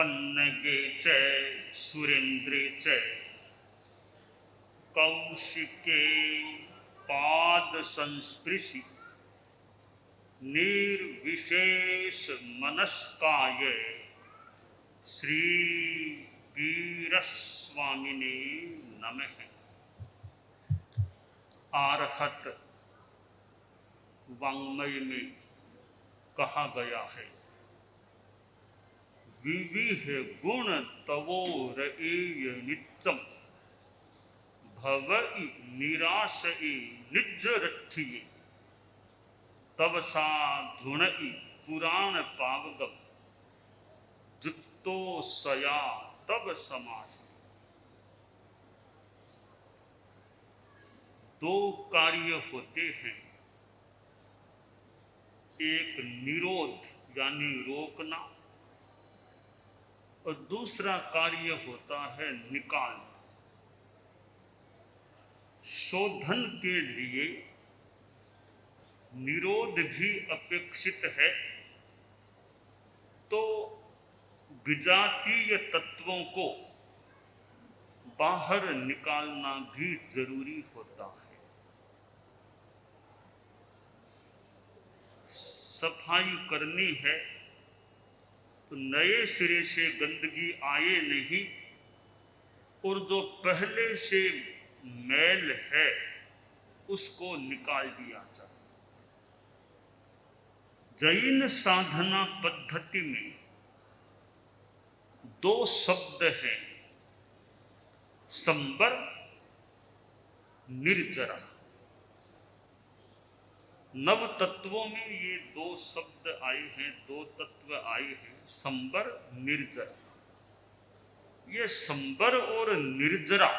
पन्नगे च सुरेन्द्रे च कौशिके पाद संस्पृशि निर्विशेष मनस्काय श्री वीरस्वामिने नमः। आर्हत वाङ्मय में कहा गया है, विविह गुण तवो रएय नित्यम भवई निराशई निज रथिये तब साधुणई पुराण पावगम जुत्तो सया तब समास। दो कार्य होते हैं, एक निरोध यानी रोकना और दूसरा कार्य होता है निकालना। शोधन के लिए निरोध भी अपेक्षित है, तो विजातीय तत्वों को बाहर निकालना भी जरूरी होता है। सफाई करनी है तो नए सिरे से गंदगी आए नहीं, और जो पहले से मैल है उसको निकाल दिया जाए। जैन साधना पद्धति में दो शब्द हैं, संबर निर्जरा। नव तत्वों में ये दो शब्द आए हैं, दो तत्व आए हैं, संबर निर्जरा। ये संबर और निर्जरा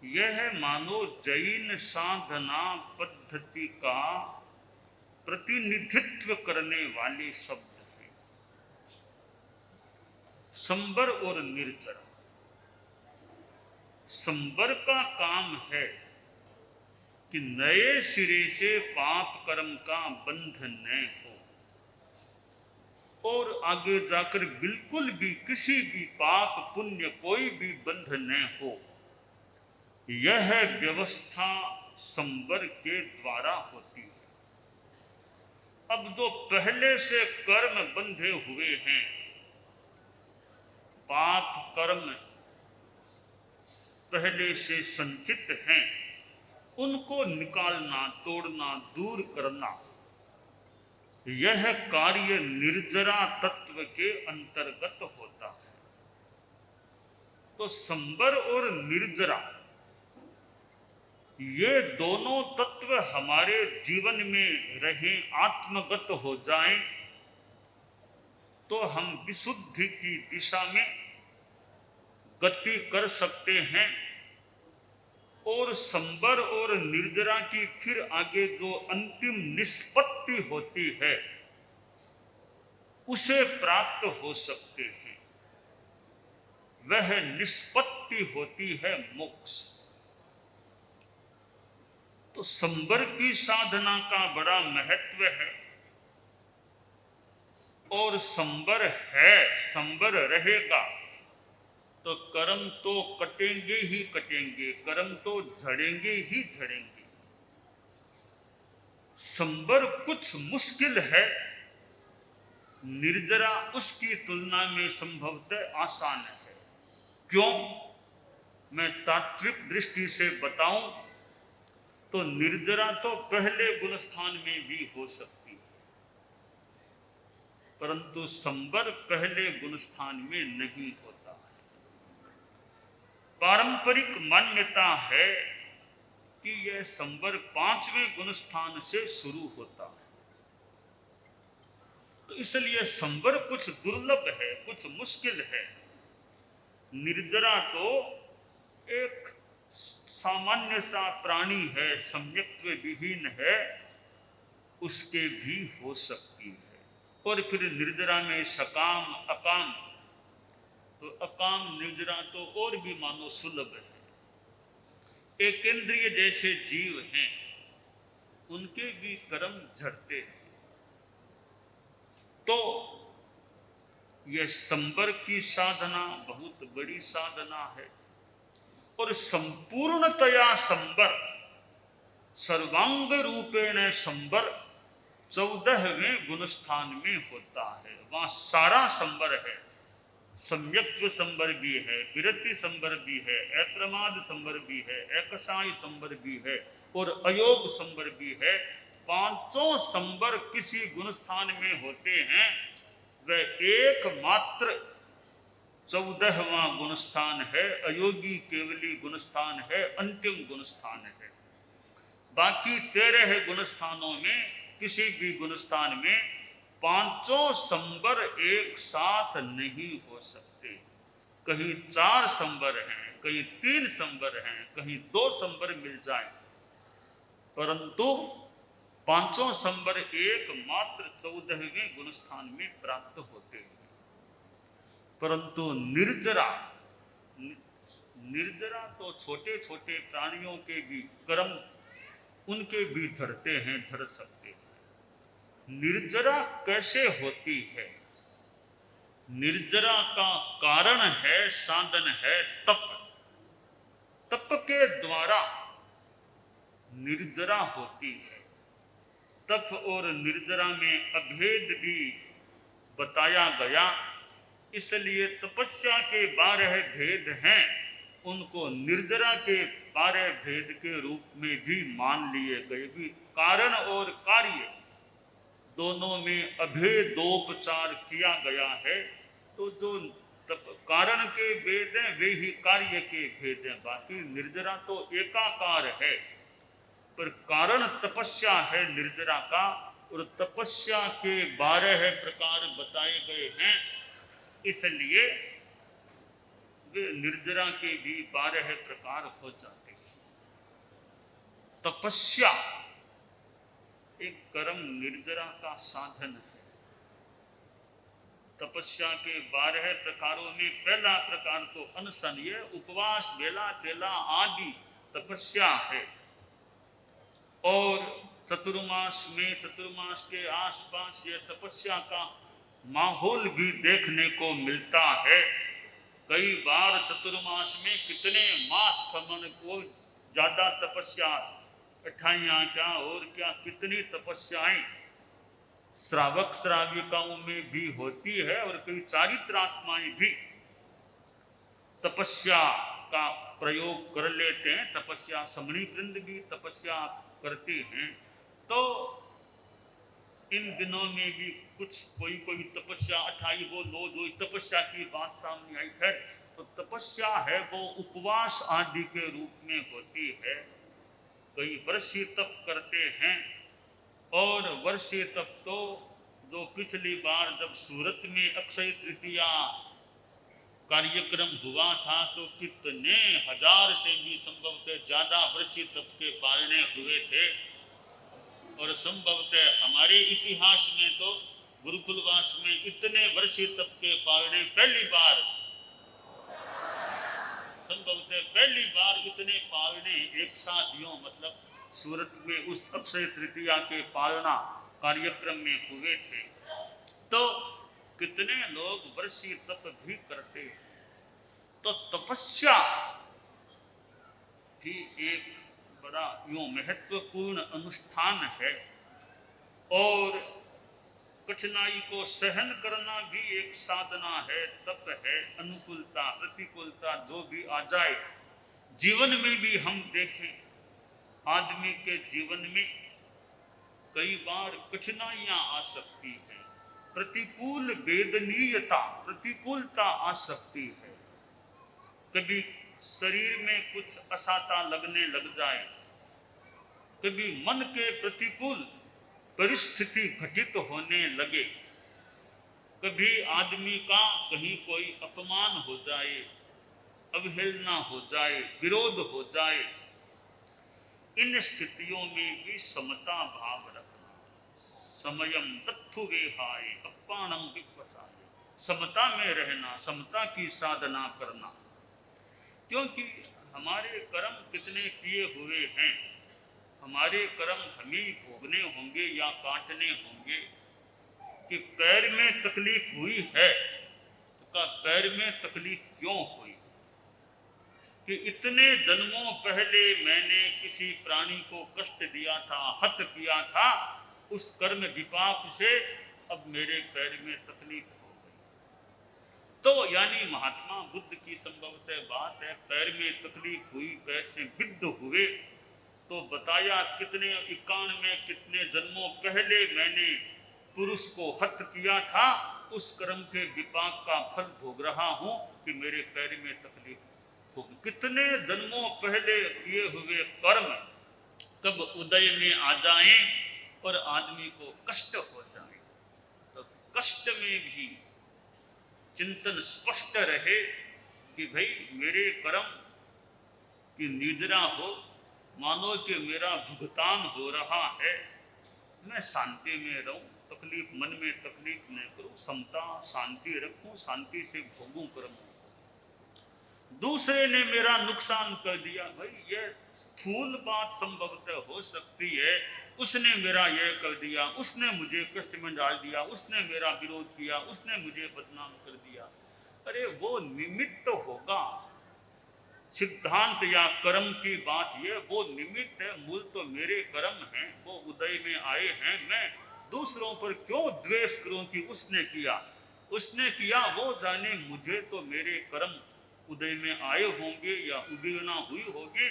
यह मानो जैन साधना पद्धति का प्रतिनिधित्व करने वाले शब्द हैं। संबर और निर्जरा। संबर का काम है कि नए सिरे से पाप कर्म का बंध न हो, और आगे जाकर बिल्कुल भी किसी भी पाप पुण्य कोई भी बंध न हो। यह व्यवस्था संबर के द्वारा होती है। अब जो पहले से कर्म बंधे हुए हैं, पाप कर्म पहले से संचित हैं, उनको निकालना, तोड़ना, दूर करना, यह कार्य निर्जरा तत्व के अंतर्गत होता है। तो संबर और निर्जरा ये दोनों तत्व हमारे जीवन में रहें, आत्मगत हो जाएं, तो हम विशुद्धि की दिशा में गति कर सकते हैं। और संबर और निर्जरा की फिर आगे जो अंतिम निष्पत्ति होती है उसे प्राप्त हो सकते हैं। वह निष्पत्ति होती है मोक्ष। तो संबर की साधना का बड़ा महत्व है, और संबर है, संबर रहेगा तो कर्म तो कटेंगे ही कटेंगे, कर्म तो झड़ेंगे ही झड़ेंगे। संबर कुछ मुश्किल है, निर्जरा उसकी तुलना में संभवतः आसान है। क्यों? मैं तात्विक दृष्टि से बताऊं तो निर्जरा तो पहले गुणस्थान में भी हो सकती है, परंतु संबर पहले गुणस्थान में नहीं होता। पारंपरिक मान्यता है कि यह संबर 5वें गुणस्थान से शुरू होता है। तो इसलिए संबर कुछ दुर्लभ है, कुछ मुश्किल है। निर्जरा तो एक सामान्य सा प्राणी है, सम्यक्त्व विहीन है, उसके भी हो सकती है। और फिर निर्जरा में सकाम अकाम, तो अकाम निर्जरा तो और भी मानो सुलभ है। एकेंद्रिय जैसे जीव हैं, उनके भी कर्म झड़ते हैं। तो यह संबर की साधना बहुत बड़ी साधना है। और संपूर्णतया संबर, सर्वांग रूपेण संबर 14वें गुणस्थान में होता है। वहां सारा संबर है। सम्यक्त्व संबर भी है, विरति संबर भी है, अप्रमाद संबर भी है, एकसाई संबर भी है और अयोग संबर भी है। पांचों संबर किसी गुणस्थान में होते हैं। वह एकमात्र 14वां गुणस्थान है, अयोगी केवली गुणस्थान है, अंतिम गुणस्थान है। बाकी 13 गुणस्थानों में किसी भी गुणस्थान में पांचों संबर एक साथ नहीं हो सकते। कहीं 4 संबर हैं, कहीं 3 संबर हैं, कहीं 2 संबर मिल जाए, परंतु पांचों संबर एकमात्र 14वें गुणस्थान में प्राप्त होते हैं। परंतु निर्जरा, निर्जरा तो छोटे छोटे प्राणियों के भी कर्म उनके भी धरते हैं, धर सकते हैं। निर्जरा कैसे होती है? निर्जरा का कारण है, साधन है तप। तप के द्वारा निर्जरा होती है। तप और निर्जरा में अभेद भी बताया गया, इसलिए तपस्या के 12 भेद हैं, उनको निर्जरा के 12 भेद के रूप में भी मान लिए गए। भी कारण और कार्य दोनों में अभेदोपचार किया गया है। तो जो कारण के भेद हैं वे ही कार्य के भेद हैं। बाकी निर्जरा तो एकाकार है, पर कारण तपस्या है निर्जरा का, और तपस्या के 12 प्रकार बताए गए हैं, इसलिए वे निर्जरा के भी 12 प्रकार हो जाते हैं। तपस्या एक कर्म निर्जरा का साधन है। तपस्या के 12 प्रकारों में पहला प्रकार तो अनशन, ये उपवास, बेला तेला आदि तपस्या है। और चतुर्मास में, चतुर्मास के आसपास ये तपस्या का माहौल भी देखने को मिलता है। कई बार चतुर्मास में कितने मास खमन को ज्यादा तपस्या, अठाइयाँ क्या और क्या कितनी तपस्याएं श्रावक श्राविकाओं में भी होती है, और कई चारित्रात्माएं भी तपस्या का प्रयोग कर लेते हैं। तपस्या समणी वृंद भी तपस्या करते हैं। तो इन दिनों में भी कुछ कोई कोई तपस्या 28 वो 9 जो तपस्या की बात सामने आई है, तो तपस्या है वो उपवास आदि के रूप में होती है। कई वर्षीय तप करते हैं, और वर्षीय तप तो जो पिछली बार जब सूरत में अक्षय तृतीया कार्यक्रम हुआ था, तो कितने हजार से भी संभवतः ज्यादा वर्षीय तप के पालने हुए थे। और संभवतः हमारे इतिहास में तो गुरुकुलवास में इतने वर्षीय तप के पालने पहली बार, संभवतः पहली बार इतने पालने एक साथ यूं मतलब सूरत में उस अक्षय तृतीया के पालना कार्यक्रम में हुए थे। तो कितने लोग वर्षीय तप भी करते हैं। तो तपस्या भी एक बड़ा यूं महत्वपूर्ण अनुष्ठान है, और कठिनाई को सहन करना भी एक साधना है, तप है। अनुकूलता प्रतिकूलता जो भी आ जाए, जीवन में भी हम देखें, आदमी के जीवन में कई बार कठिनाइयां आ सकती हैं, प्रतिकूल वेदनीयता, प्रतिकूलता आ सकती है। कभी शरीर में कुछ असाता लगने लग जाए, कभी मन के प्रतिकूल परिस्थिति घटित होने लगे, कभी आदमी का कहीं कोई अपमान हो जाए, अवहेलना हो जाए, विरोध हो जाए, इन स्थितियों में भी समता भाव रखना। समयम तत्थु वेहाय अपाणम विपसाय, समता में रहना, समता की साधना करना। क्योंकि हमारे कर्म कितने किए हुए हैं, हमारे कर्म हमें भोगने होंगे या काटने होंगे। कि पैर में तकलीफ हुई है पैर में तकलीफ क्यों हुई कि इतने जन्मों पहले मैंने किसी प्राणी को कष्ट दिया था, हत किया था, उस कर्म विपाक से अब मेरे पैर में तकलीफ हो गई। तो यानी महात्मा बुद्ध की संभवतः बात है, पैर में तकलीफ हुई, पैर से विद्ध हुए, तो बताया कितने 91 कितने जन्मों पहले मैंने पुरुष को हत किया था, उस कर्म के विपाक का फल भोग रहा हूं कि मेरे पैर में तकलीफ होगी। कितने जन्मों पहले किए हुए कर्म कब उदय में आ जाएं और आदमी को कष्ट हो जाए, तो कष्ट में भी चिंतन स्पष्ट रहे कि भाई मेरे कर्म की निद्रा हो, मानो कि मेरा भुगतान हो रहा है, मैं शांति में रहूं, तकलीफ मन में तकलीफ न करूं, समता शांति रखूं, शांति से भोगूं कर्म। दूसरे ने मेरा नुकसान कर दिया, भाई ये स्थूल बात संभवतः हो सकती है, उसने मेरा यह कर दिया, उसने मुझे कष्ट में डाल दिया, उसने मेरा विरोध किया, उसने मुझे बदनाम कर दिया, अरे वो निमित्त होगा। सिद्धांत या कर्म की बात ये, वो निमित्त है, मूल तो मेरे कर्म हैं, वो उदय में आए हैं। मैं दूसरों पर क्यों द्वेष करूं कि उसने किया, उसने किया, वो जाने, मुझे तो मेरे कर्म उदय में आए होंगे या उदीर्णा हुई होगी।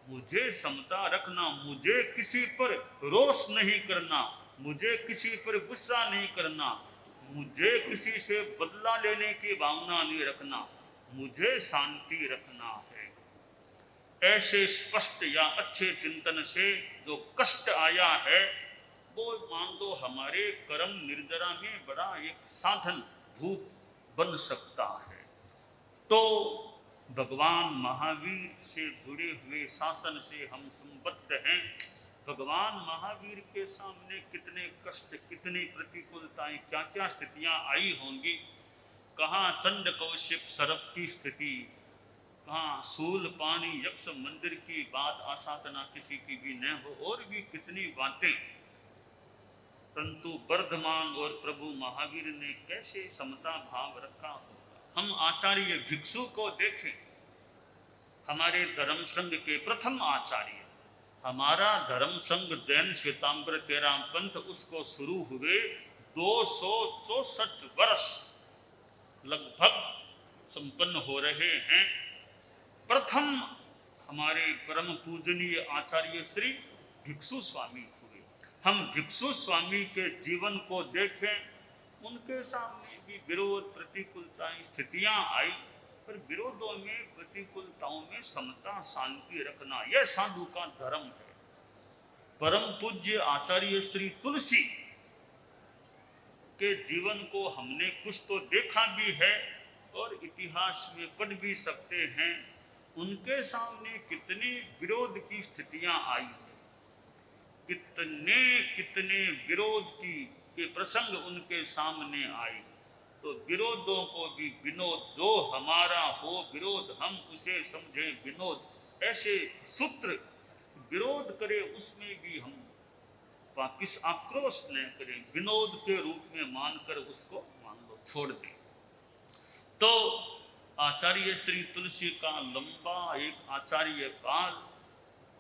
मुझे समता रखना, मुझे किसी पर रोष नहीं करना, मुझे किसी पर गुस्सा नहीं करना, मुझे किसी से बदला लेने की भावना नहीं रखना, मुझे शांति रखना है। ऐसे स्पष्ट या अच्छे चिंतन से जो कष्ट आया है, वो मान लो हमारे कर्म निर्जरा में बड़ा एक साधन भूत बन सकता है। तो भगवान महावीर से जुड़े हुए शासन से हम संबद्ध हैं। भगवान महावीर के सामने कितने कष्ट, कितनी प्रतिकूलताएं, क्या क्या स्थितियां आई होंगी। कहाँ चंड कौशिक सर्प की स्थिति, कहाँ सूल पानी यक्ष मंदिर की बात आसाधना किसी की भी न हो, और भी कितनी बातें। परंतु वर्धमान और प्रभु महावीर ने कैसे समता भाव रखा होगा। हम आचार्य भिक्षु को देखें, हमारे धर्म संघ के प्रथम आचार्य, हमारा धर्म संघ जैन श्वेतांबर 13 पंथ, उसको शुरू हुए 264 वर्ष लगभग संपन्न हो रहे हैं। प्रथम हमारे परम पूजनीय आचार्य श्री भिक्षु स्वामी हुए। हम भिक्षु स्वामी के जीवन को देखें, उनके सामने भी विरोध, प्रतिकूलताएं, स्थितियां आई, पर विरोधों में, प्रतिकूलताओं में समता शांति रखना, यह साधु का धर्म है। परम पूज्य आचार्य श्री तुलसी के जीवन को हमने कुछ तो देखा भी है और इतिहास में पढ़ भी सकते हैं। उनके सामने कितनी विरोध की स्थितियां आई, कितने कितने विरोध की के प्रसंग उनके सामने आए। तो विरोधों को भी विनोद, जो हमारा हो विरोध हम उसे समझे विनोद, ऐसे सूत्र विरोध करे, उसमें भी हम किस आक्रोश न करें, विनोद के रूप में मानकर उसको मान लो छोड़ दें। तो आचार्य श्री तुलसी का लंबा एक आचार्य काल,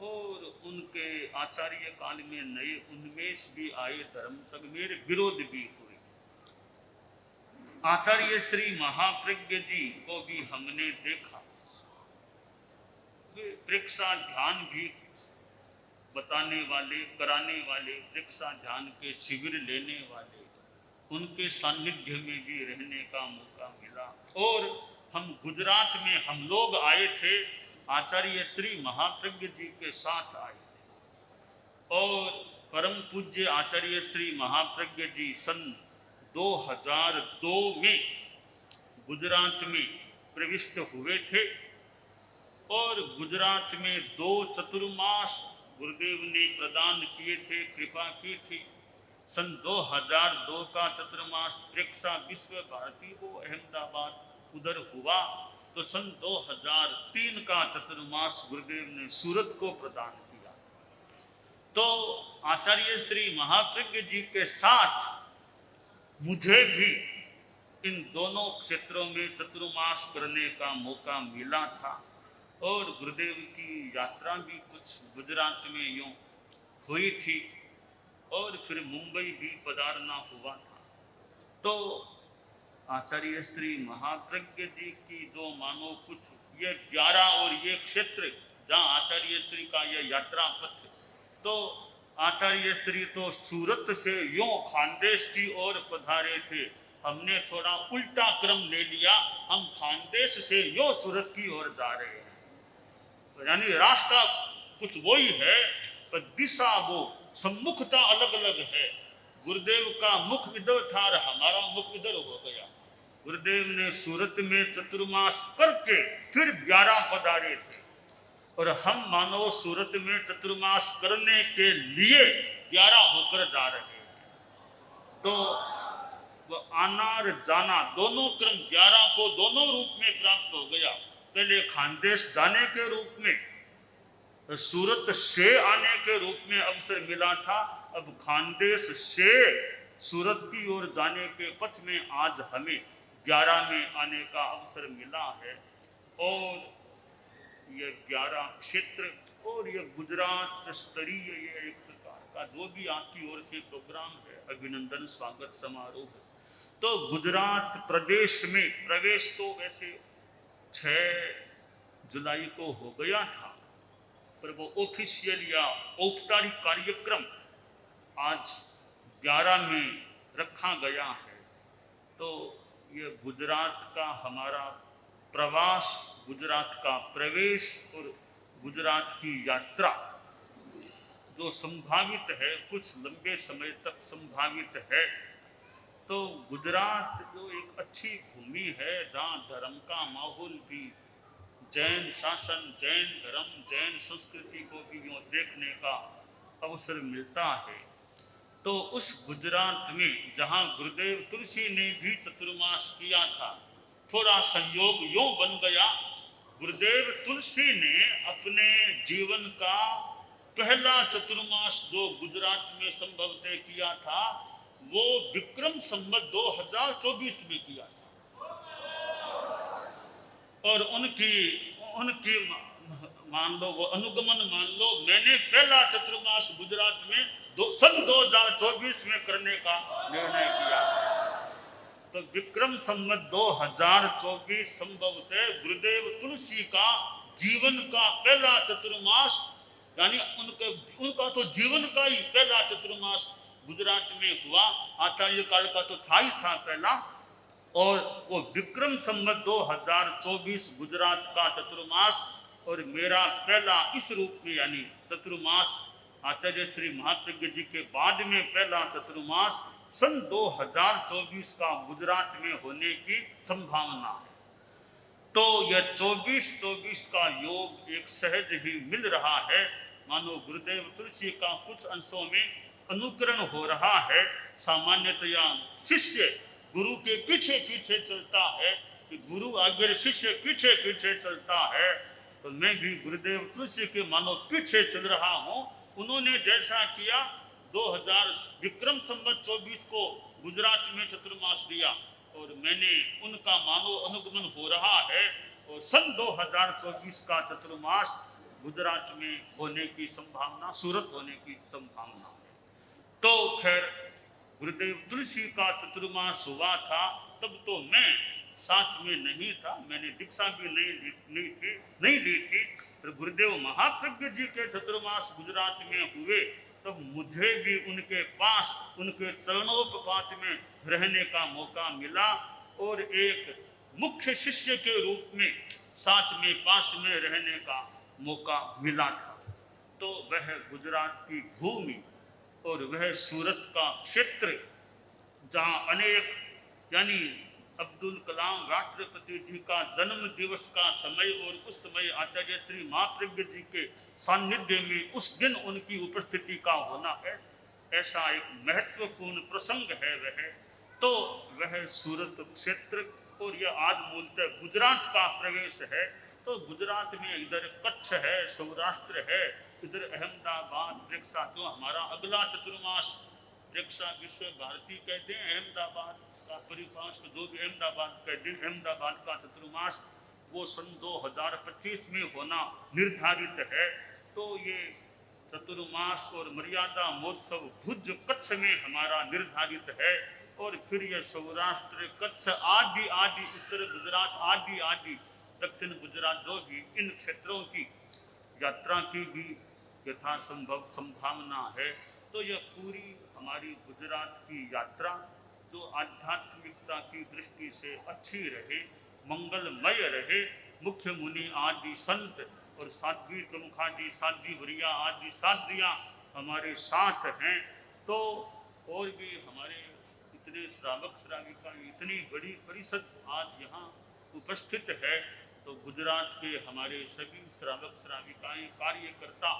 और उनके आचार्य काल में नए उन्मेष भी आए, धर्म संघ में विरोध भी हुए। आचार्य श्री महाप्रज्ञ जी को भी हमने देखा, वे परीक्षा ध्यान भी बताने वाले, कराने वाले, परीक्षा ध्यान के शिविर लेने वाले, उनके सानिध्य में भी रहने का मौका मिला। और हम गुजरात में हम लोग आए थे, आचार्य श्री महाप्रज्ञ जी के साथ आए थे, और परम पूज्य आचार्य श्री महाप्रज्ञ जी सन 2002 में गुजरात में प्रविष्ट हुए थे, और गुजरात में 2 चतुर्मास गुरुदेव ने प्रदान किए थे, कृपा की थी। सन 2002 का चतुर्मास प्रेक्षा विश्व भारती वो अहमदाबाद उधर हुआ, तो सन 2003 का चतुर्मास गुरुदेव ने सूरत को प्रदान किया। तो आचार्य श्री महाप्रज्ञ जी के साथ मुझे भी इन दोनों क्षेत्रों में चतुर्मास करने का मौका मिला था। और गुरुदेव की यात्रा भी कुछ गुजरात में यूं हुई थी और फिर मुंबई भी पधारना हुआ था। तो आचार्य श्री महाप्रज्ञ जी की जो मानो कुछ ये 11 और ये क्षेत्र जहाँ आचार्य श्री का ये यात्रा पथ, तो आचार्य श्री तो सूरत से यूं खानदेश की ओर पधारे थे, हमने थोड़ा उल्टा क्रम ले लिया, हम खानदेश से यूं सूरत की ओर जा रहे हैं। तो यानी रास्ता कुछ वही है पर दिशा वो सम्मुखता अलग अलग है। गुरुदेव का मुख इधर था और हमारा मुख इधर हो गया। गुरुदेव ने सूरत में चतुर्मास करके फिर 11 पधारे थे और हम मानो सूरत में चतुर्मास करने के लिए 11 होकर जा रहे हैं। तो वो आना और जाना दोनों क्रम 11 को दोनों रूप में प्राप्त हो गया। पहले खानदेश जाने के रूप में, सूरत से आने के रूप में अवसर मिला था, अब खानदेश से सूरत की ओर जाने के पथ में आज हमें 11 में आने का अवसर मिला है। और ये 11 क्षेत्र और ये गुजरात स्तरीय ये एक प्रकार का जो भी आपकी ओर से प्रोग्राम है, अभिनंदन स्वागत समारोह। तो गुजरात प्रदेश में प्रवेश तो वैसे 6 जुलाई को हो गया था, पर वो ऑफिशियल या औपचारिक कार्यक्रम आज 11 में रखा गया है। तो ये गुजरात का हमारा प्रवास, गुजरात का प्रवेश और गुजरात की यात्रा जो संभावित है, कुछ लंबे समय तक संभावित है। तो गुजरात जो एक अच्छी भूमि है जहाँ धर्म का माहौल भी, जैन शासन, जैन धर्म, जैन संस्कृति को भी यूँ देखने का अवसर मिलता है। तो उस गुजरात में जहाँ गुरुदेव तुलसी ने भी चतुर्मास किया था, थोड़ा संयोग यूँ बन गया, गुरुदेव तुलसी ने अपने जीवन का पहला चतुर्मास जो गुजरात में संभवतः किया था, वो विक्रम संवत 2024 में किया था। और उनकी मान लो वो अनुगमन मान लो, मैंने पहला चतुर्मास गुजरात में सन 2024 में करने का निर्णय किया। तो विक्रम संवत 2024 संभवतः गुरुदेव तुलसी का जीवन का पहला चतुर्मास, यानी उनका तो जीवन का ही पहला चतुर्मास गुजरात में हुआ। आचार्य काल का तो था ही था पहला, और वो विक्रम संवत 2024 गुजरात का चतुर्मास और मेरा पहला इस रूप में यानी चतुर्मास आचार्य श्री महाप्रज्ञ जी के बाद में पहला चतुर्मास सन 2024 का गुजरात में होने की संभावना है। तो यह 24-24 का योग एक सहज ही मिल रहा है, मानो गुरुदेव तुलसी का कुछ अंशों में अनुकरण हो रहा है। सामान्यतया शिष्य गुरु के पीछे पीछे चलता है, कि गुरु आगे शिष्य पीछे पीछे चलता है। तो मैं भी गुरुदेव तुलसी के मानो पीछे चल रहा हूँ। उन्होंने जैसा किया 2000 विक्रम संवत 24 को गुजरात में चतुर्मास दिया और मैंने उनका मानो अनुगमन हो रहा है, और सन 2024 का चतुर्मास गुजरात में होने की संभावना, सूरत होने की संभावना है। तो खैर गुरुदेव तुलसी का चतुर्मास हुआ था, तब तो मैं साथ में नहीं था, मैंने दीक्षा भी नहीं ली थी। तो गुरुदेव महाप्रज्ञ जी के चतुर्मास गुजरात में हुए, तब मुझे भी उनके पास उनके चरणोपपात में रहने का मौका मिला और एक मुख्य शिष्य के रूप में साथ में पास में रहने का मौका मिला था। तो वह गुजरात की भूमि और वह सूरत का क्षेत्र जहाँ अनेक यानी अब्दुल कलाम राष्ट्रपति जी का जन्म दिवस का समय और उस समय आचार्य श्री महाप्रज्ञ जी के सानिध्य में उस दिन उनकी उपस्थिति का होना है, ऐसा एक महत्वपूर्ण प्रसंग है वह। तो वह सूरत क्षेत्र और यह आज मूलतः गुजरात का प्रवेश है। तो गुजरात में इधर कच्छ है, सौराष्ट्र है, इधर अहमदाबाद, प्रेक्षा जो हमारा अगला चतुर्मास प्रेक्षा विश्व भारती कहते हैं अहमदाबाद, का परिभाष जो भी अहमदाबाद का चतुर्मास वो सन 2025 में होना निर्धारित है। तो ये चतुर्मास और मर्यादा महोत्सव भुज कच्छ में हमारा निर्धारित है। और फिर ये सौराष्ट्र कच्छ आदि आदि उत्तर गुजरात आदि आदि दक्षिण गुजरात जो भी इन क्षेत्रों की यात्रा की भी यथासंभव संभावना है। तो यह पूरी हमारी गुजरात की यात्रा जो आध्यात्मिकता की दृष्टि से अच्छी रहे, मंगलमय रहे, मुख्य मुनि आदि संत और साध्वी प्रमुखादि साध्वी वरिया आदि साध्वियाँ हमारे साथ हैं। तो और भी हमारे इतने श्रावक श्राविका इतनी बड़ी परिषद आज यहाँ उपस्थित है। तो गुजरात के हमारे सभी श्रावक श्राविकाएं कार्यकर्ता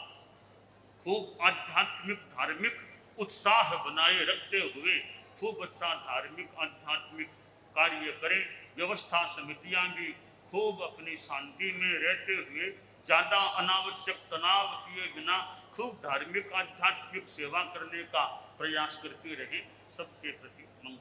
खूब आध्यात्मिक धार्मिक उत्साह बनाए रखते हुए खूब अच्छा धार्मिक आध्यात्मिक कार्य करें। व्यवस्था समितियां भी खूब अपनी शांति में रहते हुए ज़्यादा अनावश्यक तनाव किए बिना खूब धार्मिक आध्यात्मिक सेवा करने का प्रयास करते रहें। सबके प्रति मंगल।